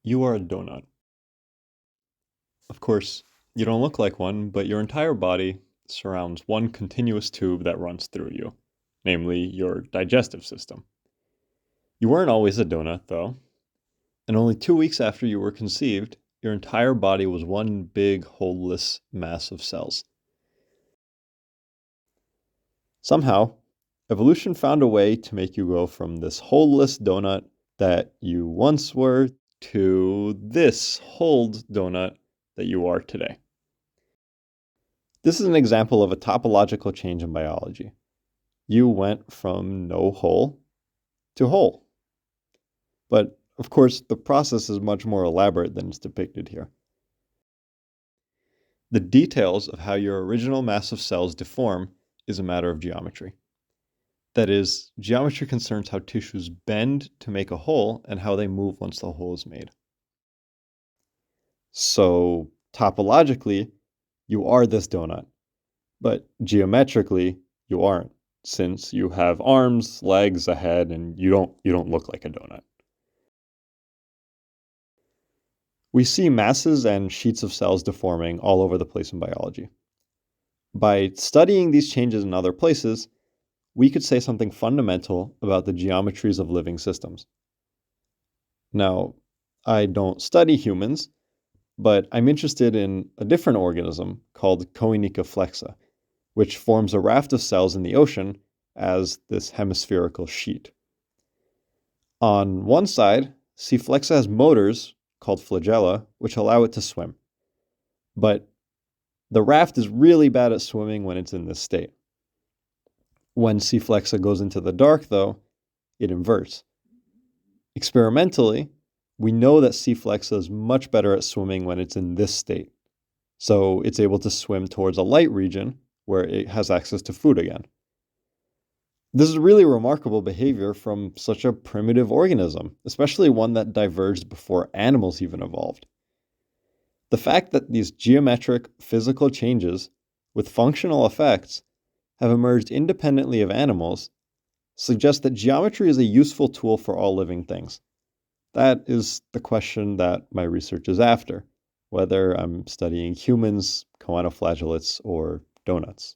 You are a donut. Of course, you don't look like one, but your entire body surrounds one continuous tube that runs through you, namely your digestive system. You weren't always a donut, though, and only 2 weeks after you were conceived, your entire body was one big, holeless mass of cells. Somehow, evolution found a way to make you go from this holeless donut that you once were to this holed donut that you are today. This is an example of a topological change in biology. You went from no hole to whole. But of course, the process is much more elaborate than is depicted here. The details of how your original mass of cells deform is a matter of geometry. That is, geometry concerns how tissues bend to make a hole and how they move once the hole is made. So, topologically, you are this donut, but geometrically, you aren't, since you have arms, legs, a head, and you don't look like a donut. We see masses and sheets of cells deforming all over the place in biology. By studying these changes in other places, we could say something fundamental about the geometries of living systems. Now, I don't study humans, but I'm interested in a different organism called Koinika flexa, which forms a raft of cells in the ocean as this hemispherical sheet. On one side, C. flexa has motors called flagella, which allow it to swim. But the raft is really bad at swimming when it's in this state. When C. flexa goes into the dark, though, it inverts. Experimentally, we know that C. flexa is much better at swimming when it's in this state. So it's able to swim towards a light region where it has access to food again. This is really remarkable behavior from such a primitive organism, especially one that diverged before animals even evolved. The fact that these geometric physical changes with functional effects have emerged independently of animals suggests that geometry is a useful tool for all living things. That is the question that my research is after, whether I'm studying humans, choanoflagellates, or donuts.